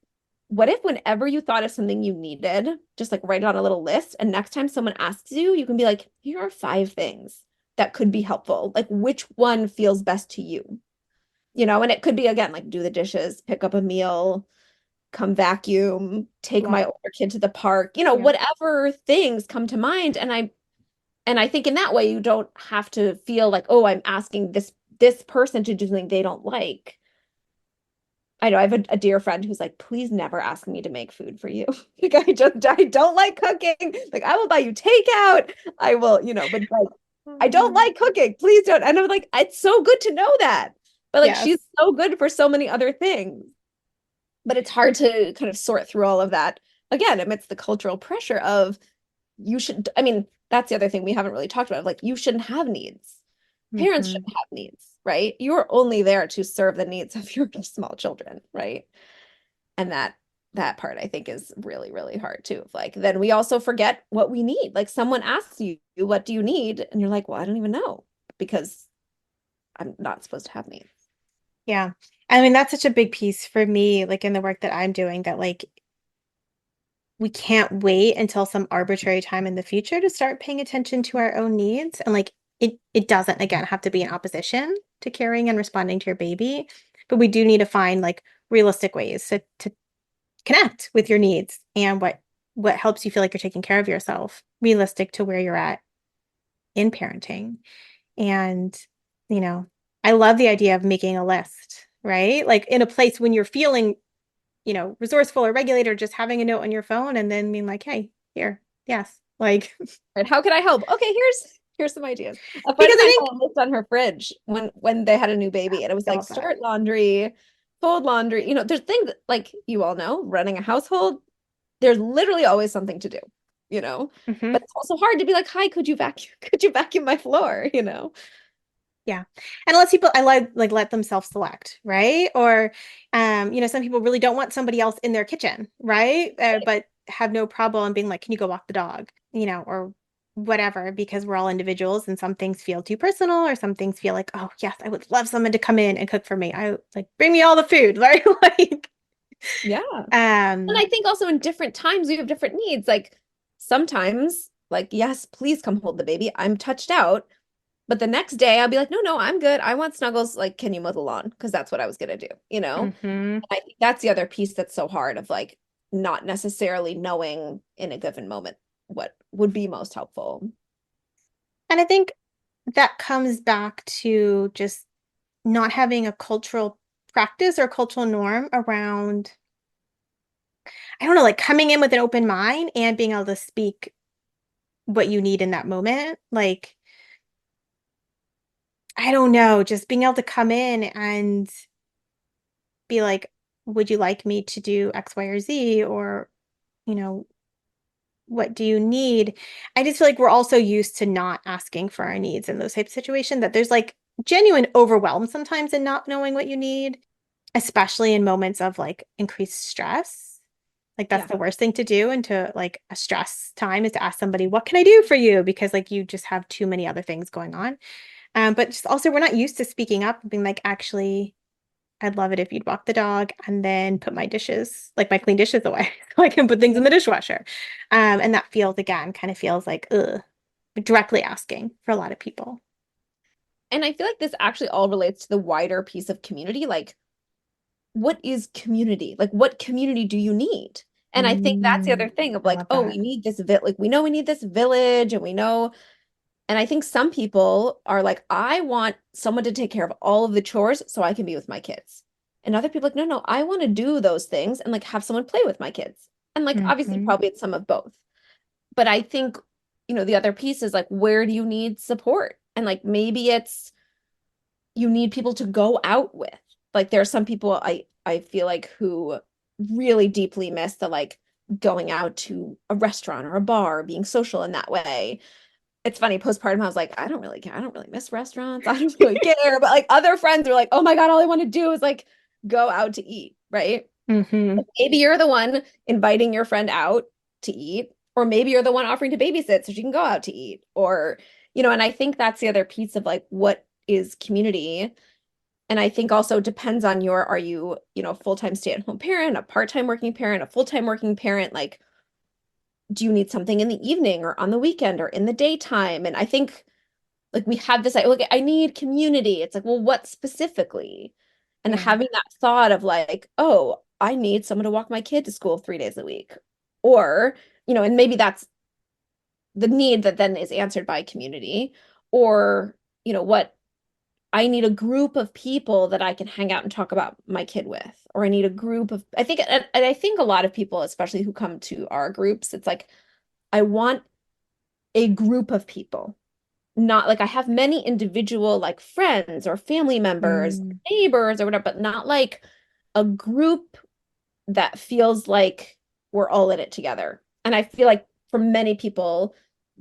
what if whenever you thought of something you needed, just like write it on a little list, and next time someone asks you, you can be like, here are 5 things that could be helpful. Like, which one feels best to you? And it could be again, like do the dishes, pick up a meal, come vacuum, take my Walk. older kid to the park, Yeah. whatever things come to mind. And And I think in that way, you don't have to feel like, oh, I'm asking this person to do something they don't like. I know I have a dear friend who's like, please never ask me to make food for you. Like I don't like cooking. Like I will buy you takeout. I will, but like I don't Mhm. like cooking. Please don't. And I'm like, it's so good to know that. But like she's Yes. so good for so many other things. But it's hard to kind of sort through all of that again amidst the cultural pressure of you should, I mean, that's the other thing we haven't really talked about. Like you shouldn't have needs. Parents Hmm. shouldn't have needs, right? You're only there to serve the needs of your small children, right? And that part I think is really, really hard too. Like then we also forget what we need. Like someone asks you, what do you need? And you're like, well, I don't even know because I'm not supposed to have needs. Yeah. I mean, that's such a big piece for me, like in the work that I'm doing, that like we can't wait until some arbitrary time in the future to start paying attention to our own needs. And like it doesn't again have to be in opposition to caring and responding to your baby, but we do need to find like realistic ways to connect with your needs and what helps you feel like you're taking care of yourself, realistic to where you're at in parenting. And, you know, I love the idea of making a list, right? Like in a place when you're feeling, resourceful or regulated, or just having a note on your phone and then being like, hey, here, yes. Like, Right? How can I help? Okay, here's some ideas. A friend because of I mine think had a list on her fridge when they had a new baby, and it was I like love that. start laundry, fold laundry. There's things like you all know, running a household, there's literally always something to do, you know. Hmm. But it's also hard to be like, "Hi, could you vacuum? Could you vacuum my floor?" You know. Yeah. And unless people I like let them self-select, right? Or some people really don't want somebody else in their kitchen, right? But have no problem being like, can you go walk the dog? Or whatever, because we're all individuals and some things feel too personal or some things feel like, oh yes, I would love someone to come in and cook for me. I like bring me all the food, right? Like Yeah. And um I think also in different times we have different needs. Like sometimes, like, yes, please come hold the baby. I'm touched out. But the next day I'll be like, no, no, I'm good. I want snuggles. Like, can you mow the lawn? Because that's what I was gonna do, you know? mhm. I think that's the other piece that's so hard of like not necessarily knowing in a given moment what would be most helpful. And I think that comes back to just not having a cultural practice or cultural norm around, I don't know, like coming in with an open mind and being able to speak what you need in that moment. Like, I don't know, just being able to come in and be like, would you like me to do X, Y, or Z? Or, you know, what do you need? I just feel like we're also used to not asking for our needs in those types of situations, that there's like genuine overwhelm sometimes in not knowing what you need, especially in moments of like increased stress. Like that's Yeah. the worst thing to do into like a stress time, is to ask somebody, what can I do for you? Because like you just have too many other things going on. But just also we're not used to speaking up and being like, actually, I'd love it if you'd walk the dog and then put my dishes, like my clean dishes away, so I can put things in the dishwasher. And that feels again, kind of feels like, directly asking for a lot of people. And I feel like this actually all relates to the wider piece of community. Like, what is community? Like, what community do you need? And I think that's the other thing of I like, love oh, that. we need this like we know we need this village and we know. And I think some people are like, I want someone to take care of all of the chores so I can be with my kids. And other people are like, no, no, I want to do those things and like have someone play with my kids. And like obviously Hmm. probably it's some of both. But I think, the other piece is like, where do you need support? And like maybe it's you need people to go out with. Like there are some people I feel like who really deeply miss the like going out to a restaurant or a bar, being social in that way. It's funny, postpartum, I was like, I don't really care. I don't really miss restaurants. I don't really care. But like other friends are like, oh my God, all I want to do is like go out to eat, right? Hmm. Maybe you're the one inviting your friend out to eat, or maybe you're the one offering to babysit so she can go out to eat. Or, and I think that's the other piece of like what is community. And I think also depends on are you, a full-time stay-at-home parent, a part-time working parent, a full-time working parent? Like, do you need something in the evening or on the weekend or in the daytime? And I think like we have this, like, I need community. It's like, well, what specifically? And Yeah. having that thought of like, oh, I need someone to walk my kid to school 3 days a week. Or, and maybe that's the need that then is answered by community, or what I need a group of people that I can hang out and talk about my kid with, or I need a group of, I think, and I think a lot of people, especially who come to our groups, it's like, I want a group of people, not like I have many individual like friends or family members, Mm, neighbors or whatever, but not like a group that feels like we're all in it together. And I feel like for many people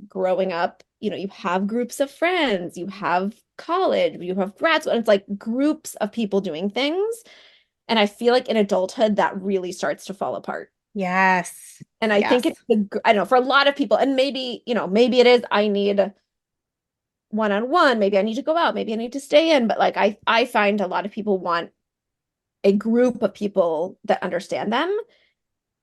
growing up, you have groups of friends, you have college, you have grad school, and it's like groups of people doing things. And I feel like in adulthood, that really starts to fall apart. yes. And I think Yes. it's I don't know, for a lot of people, and maybe it is I need one-on-one, maybe I need to go out, maybe I need to stay in, but like I find a lot of people want a group of people that understand them.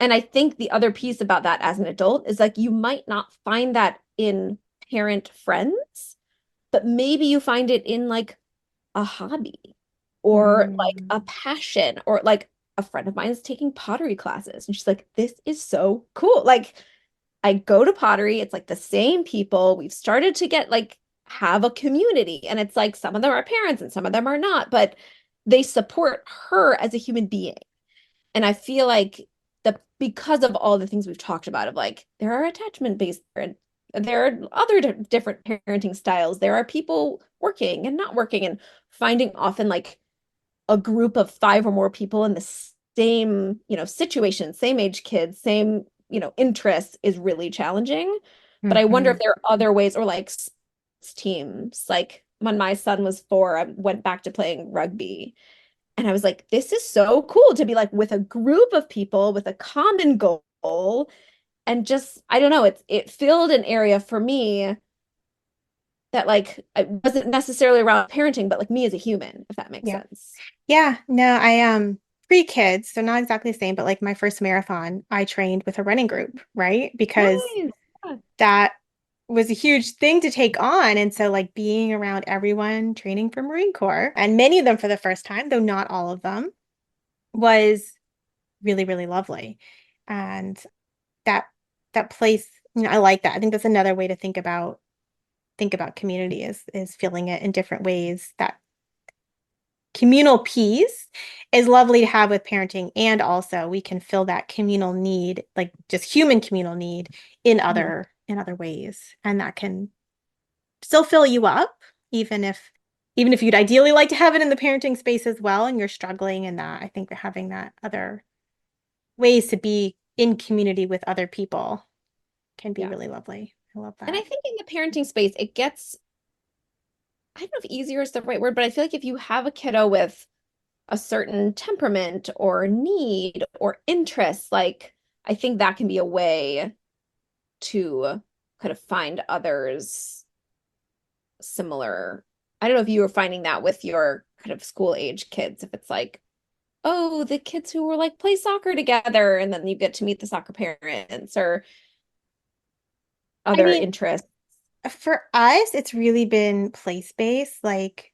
And I think the other piece about that as an adult is like you might not find that in parent friends, but maybe you find it in like a hobby or like Mm, a passion, or like a friend of mine is taking pottery classes and she's like, this is so cool. Like I go to pottery, it's like the same people. We've started to get like have a community, and it's like some of them are parents and some of them are not, but they support her as a human being. And I feel like because of all the things we've talked about of like there are attachment based and there are other different parenting styles. There are people working and not working, and finding often like a group of five or more people in the same, situation, same age kids, same, interests is really challenging. But I wonder if mhm. there are other ways, or like teams. Like when my son was 4, I went back to playing rugby. And I was like, this is so cool to be like with a group of people with a common goal. And just, I don't know, it filled an area for me that like I wasn't necessarily around parenting, but like me as a human, if that makes Yeah. sense. Yeah. No, I 3 kids, they're not exactly the same, but like my first marathon, I trained with a running group, right? Because Nice. Yeah. that was a huge thing to take on. And so like being around everyone training for Marine Corps, and many of them for the first time, though not all of them, was really, really lovely. And that that place, I like that. I think that's another way to think about community is feeling it in different ways. That communal piece is lovely to have with parenting, and also we can fill that communal need, like just human communal need, in Mhm. other ways, and that can still fill you up, even if you'd ideally like to have it in the parenting space as well and you're struggling in that. I think having that other ways to be in community with other people can be Yeah. really lovely. I love And I that. think in the parenting space, it gets, I don't know if easier is the right word, but I feel like if you have a kiddo with a certain temperament or need or interest, like I think that can be a way to kind of find others similar. I don't know if you were finding that with your kind of school age kids, if it's like, oh, the kids who were like play soccer together, and then you get to meet the soccer parents or I other mean, interests. for us, it's really been place-based, like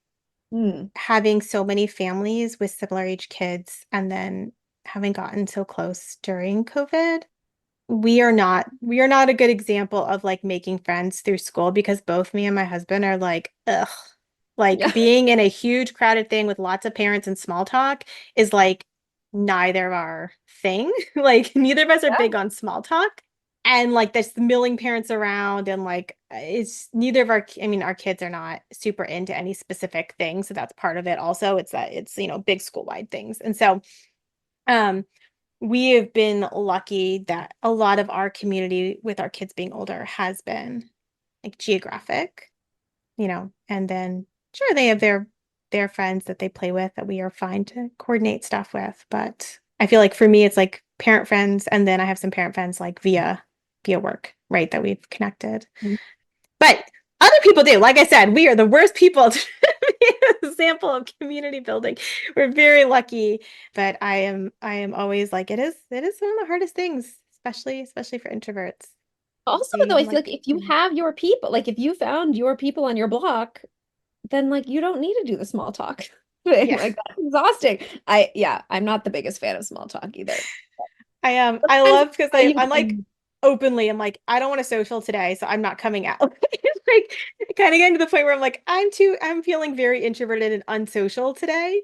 Hmm. having so many families with similar age kids and then having gotten so close during COVID. We are not a good example of like making friends through school because both me and my husband are like, ugh. Like Yeah. being in a huge crowded thing with lots of parents and small talk is like neither of our thing. Like neither of us are big Yeah. on small talk. And like there's the milling parents around, and like it's neither of our kids are not super into any specific thing. So that's part of it also. It's that it's, big school wide things. And so um we have been lucky that a lot of our community with our kids being older has been like geographic, and then sure they have their friends that they play with that we are fine to coordinate stuff with. But I feel like for me it's like parent friends, and then I have some parent friends like via work, right, that we've connected. But other people do. Like I said, we are the worst people to be an example of community building. We're very lucky, but I am always like it is one of the hardest things, especially for introverts. Also, They though, I feel like like, if you have your people, like if you found your people on your block, then like you don't need to do the small talk thing. yeah. Like that's exhausting. Yeah, I'm not the biggest fan of small talk either. I But I depends love because how you I'm like, openly I'm like, I don't want a social today, so I'm not coming out. It's like kind of getting to the point where I'm like, I'm feeling very introverted and unsocial today.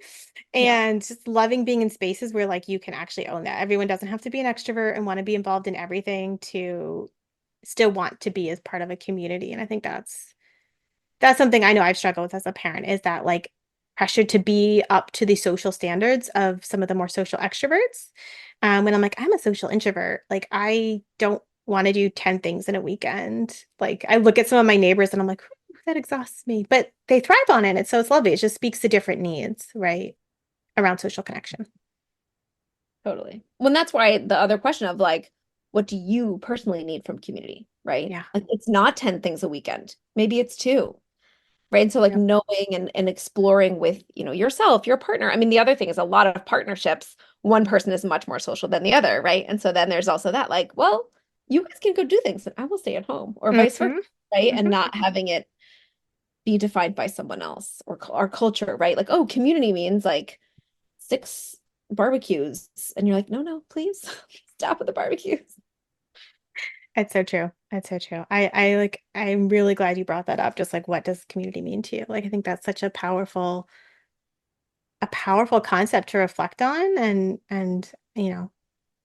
Yeah, And just loving being in spaces where like you can actually own that. Everyone doesn't have to be an extrovert and want to be involved in everything to still want to be as part of a community. And I think that's something I know I've struggled with as a parent is that like pressure to be up to the social standards of some of the more social extroverts. When I'm like, I'm a social introvert, like I don't want to do 10 things in a weekend. Like I look at some of my neighbors and I'm like, "Whew, that exhausts me, but they thrive on it. So it's lovely. It just speaks to different needs, right? Around social connection. totally. Well, that's why the other question of like, what do you personally need from community, right? Yeah. Like it's not 10 things a weekend. Maybe it's two. Right. So like Yep. knowing and exploring with, yourself, your partner. I mean, the other thing is a lot of partnerships, one person is much more social than the other, right? And so then there's also that like, well, you guys can go do things and I will stay at home or vice versa, Mm-hmm. right? And Mm-hmm. not having it be defined by someone else or our culture, right? Like, oh, community means like 6 barbecues. And you're like, no, no, please stop with the barbecues. It's so true. It's so true. I like, I'm really glad you brought that up. Just like, what does community mean to you? Like, I think that's such a powerful concept to reflect on and in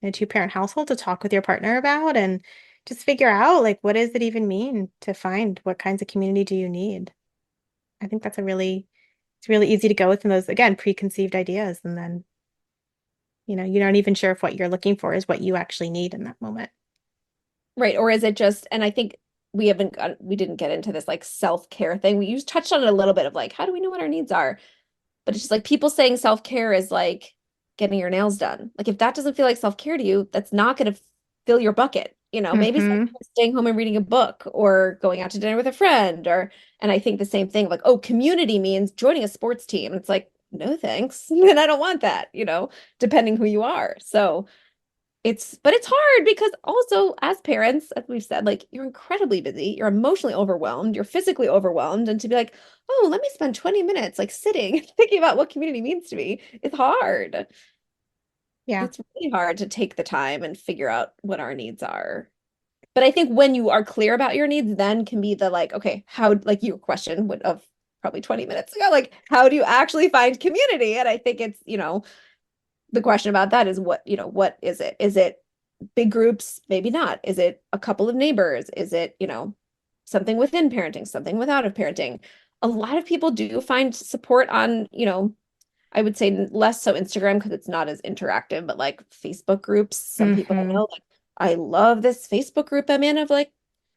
a two-parent household to talk with your partner about and just figure out like what does it even mean to find what kinds of community do you need? I think it's really easy to go within those again preconceived ideas and then you're not even sure if what you're looking for is what you actually need in that moment. Right. Or is it just, and I think we didn't get into this like self-care thing. We just touched on it a little bit of like, how do we know what our needs are? But it's just like people saying self-care is like getting your nails done. Like if that doesn't feel like self-care to you, that's not going to fill your bucket. Maybe Mm-hmm. self-care is staying home and reading a book or going out to dinner with a friend and I think the same thing like, oh, community means joining a sports team. It's like, no, thanks. And I don't want that, depending who you are. So but it's hard because also as parents, as we've said, like you're incredibly busy, you're emotionally overwhelmed, you're physically overwhelmed, and to be like, oh, let me spend 20 minutes like sitting and thinking about what community means to me, it's hard. Yeah. It's really hard to take the time and figure out what our needs are. But I think when you are clear about your needs, then can be the like, okay, how like your question of probably 20 minutes ago, like how do you actually find community? And I think it's, the question about that is what is it? Is it big groups? Maybe not. Is it a couple of neighbors? Is it, something within parenting, something without of parenting? A lot of people do find support on, I would say less so Instagram because it's not as interactive, but like Facebook groups, some people I Mm-hmm. know, like I love this Facebook group I'm in of like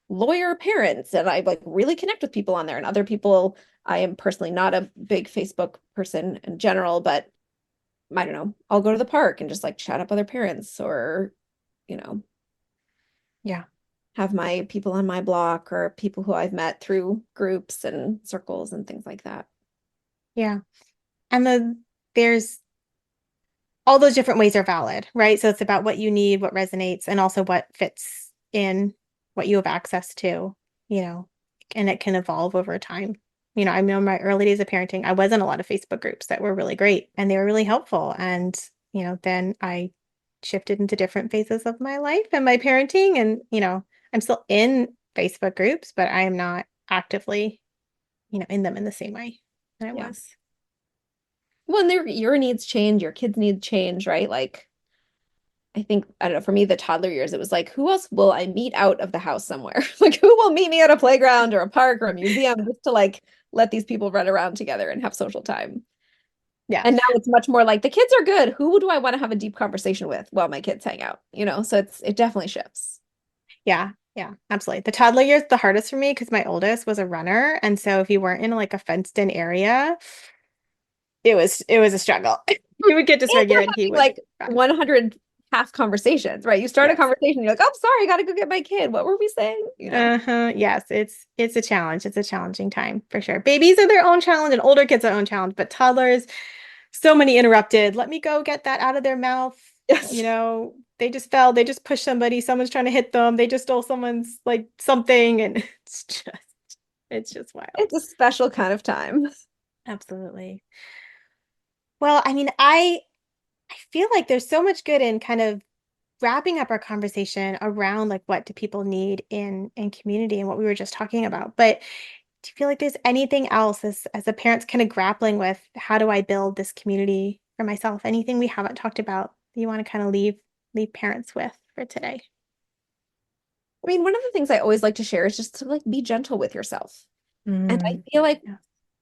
lawyer parents, and I like really connect with people on there. And other people, I am personally not a big Facebook person in general, but I don't know, I'll go to the park and just like chat up other parents or, you know, Yeah. have my people on my block or people who I've met through groups and circles and things like that. Yeah. And there's all those different ways are valid, right? So it's about what you need, what resonates, and also what fits in what you have access to, you know, and it can evolve over time. I know in my early days of parenting, I was in a lot of Facebook groups that were really great and they were really helpful. And, then I shifted into different phases of my life and my parenting. And, I'm still in Facebook groups, but I am not actively, in them in the same way that I Yeah. was. Well, and your needs change, your kids' needs change, right? Like, I think, I don't know, for me, the toddler years, it was like, who else will I meet out of the house somewhere? Like, who will meet me at a playground or a park or a museum just to like let these people run around together and have social time? Yeah. And now it's much more like the kids are good. Who do I want to have a deep conversation with while my kids hang out? So it definitely shifts. Yeah, yeah, absolutely. The toddler years the hardest for me because my oldest was a runner, and so if you weren't in like a fenced-in area, it was a struggle. He would get And you're dysregulated, and he having would like run. 100 half conversations, right? You start a Yes. conversation, you're like, oh, sorry, I gotta go get my kid. What were we saying? Uh-huh. Yes, it's a challenge. It's a challenging time for sure. Babies are their own challenge, and older kids are their own challenge, but toddlers, so many interrupted. Let me go get that out of their mouth. Yes. They just fell. They just pushed somebody. Someone's trying to hit them. They just stole someone's like something, and it's just wild. It's a special kind of time. Absolutely. Well, I mean, I feel like there's so much good in kind of wrapping up our conversation around like what do people need in community and what we were just talking about. But do you feel like there's anything else as a parent's kind of grappling with how do I build this community for myself? Anything we haven't talked about that you want to kind of leave parents with for today? I mean, one of the things I always like to share is just to like be gentle with yourself. And I feel like Yeah.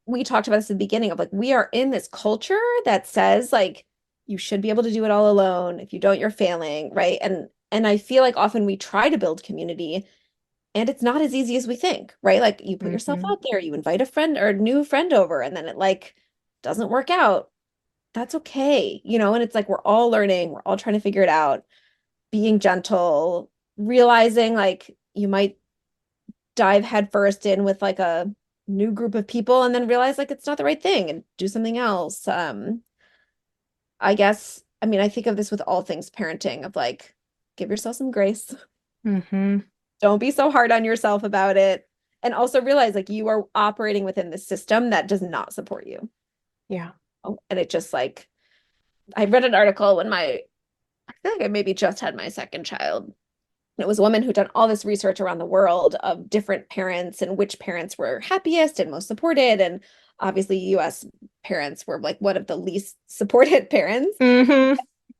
we talked about this at the beginning of like we are in this culture that says like you should be able to do it all alone. If you don't, you're failing, right? And I feel like often we try to build community and it's not as easy as we think, right? Like you put yourself Mm-hmm. out there, you invite a friend or a new friend over, and then it like doesn't work out. That's okay, and it's like we're all learning, we're all trying to figure it out, being gentle, realizing like you might dive headfirst in with like a new group of people and then realize like it's not the right thing and do something else. I guess, I mean, I think of this with all things parenting of like, give yourself some grace. Mm-hmm. Don't be so hard on yourself about it. And also realize like you are operating within the system that does not support you. Yeah. Oh, and it just like, I read an article when I feel like I maybe just had my second child. It was a woman who'd done all this research around the world of different parents and which parents were happiest and most supported. And obviously, US parents were like one of the least supported parents. Mm-hmm.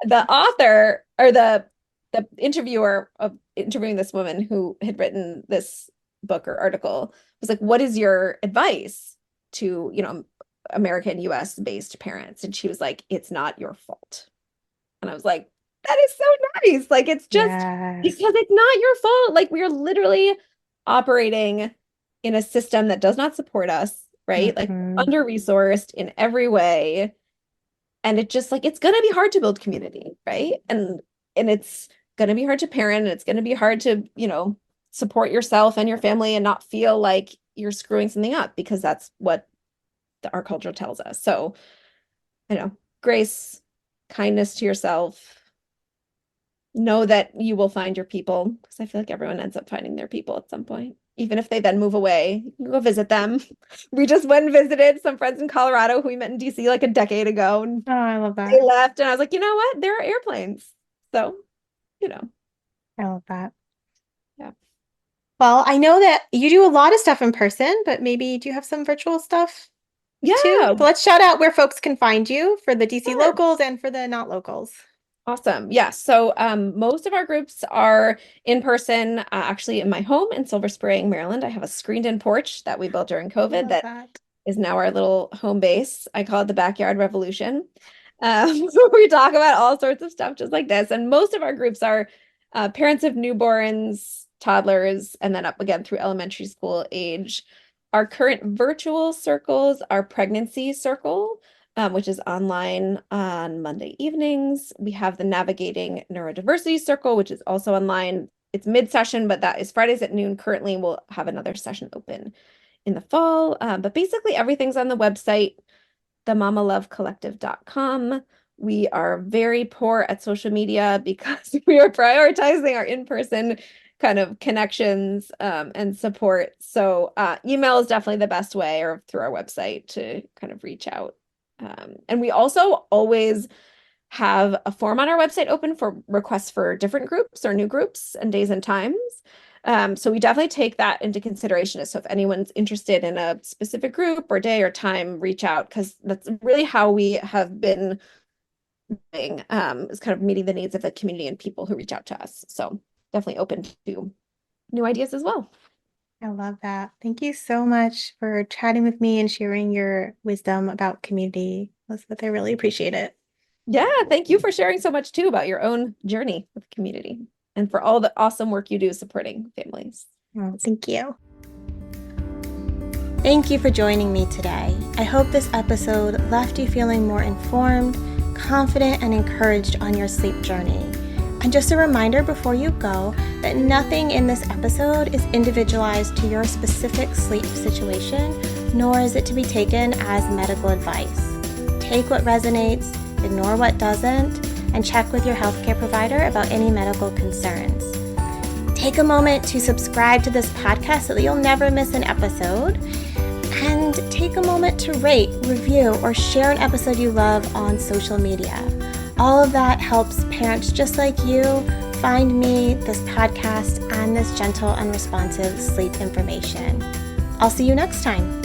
The author or the interviewer of interviewing this woman who had written this book or article was like, "What is your advice to, American US based parents?" And she was like, "It's not your fault." And I was like, that is so nice. Like, it's just Yes. because it's not your fault. Like, we're literally operating in a system that does not support us, right? Like, Mm-hmm. under-resourced in every way. And it just like, it's going to be hard to build community, right? And it's going to be hard to parent, and it's going to be hard to, support yourself and your family and not feel like you're screwing something up because that's what our culture tells us. So, grace, kindness to yourself, know that you will find your people because I feel like everyone ends up finding their people at some point. Even if they then move away, you can go visit them. We just went and visited some friends in Colorado who we met in DC like a decade ago, and Oh, I love they that. left. And I was like, you know what? There are airplanes. So, you know, I love that. yeah. Well, I know that you do a lot of stuff in person, but maybe do you have some virtual stuff too? Yeah, So let's shout out where folks can find you for the DC sure. locals and for the not locals. Awesome. Yeah. So most of our groups are in person, actually in my home in Silver Spring, Maryland. I have a screened-in porch that we built during I COVID love that that. is now our little home base. I call it the backyard revolution. So we talk about all sorts of stuff just like this. And most of our groups are parents of newborns, toddlers, and then up again through elementary school age. Our current virtual circles are pregnancy circle, which is online on Monday evenings. We have the navigating neurodiversity circle, which is also online. It's mid-session, but that is Fridays at noon. Currently, we'll have another session open in the fall. But basically everything's on the website, themamalovecollective.com. We are very poor at social media because we are prioritizing our in-person kind of connections and support. So email is definitely the best way, or through our website to kind of reach out. And we also always have a form on our website open for requests for different groups or new groups and days and times. So we definitely take that into consideration. So if anyone's interested in a specific group or day or time, reach out, because that's really how we have been doing, is kind of meeting the needs of the community and people who reach out to us. So definitely open to new ideas as well. I love that. Thank you so much for chatting with me and sharing your wisdom about community, Elizabeth. I really appreciate it. Yeah, thank you for sharing so much too about your own journey with the community and for all the awesome work you do supporting families. Oh, thank you. Thank you for joining me today. I hope this episode left you feeling more informed, confident, and encouraged on your sleep journey. And just a reminder before you go that nothing in this episode is individualized to your specific sleep situation, nor is it to be taken as medical advice. Take what resonates, ignore what doesn't, and check with your healthcare provider about any medical concerns. Take a moment to subscribe to this podcast so that you'll never miss an episode. And take a moment to rate, review, or share an episode you love on social media. All of that helps parents just like you find me, this podcast, and this gentle and responsive sleep information. I'll see you next time.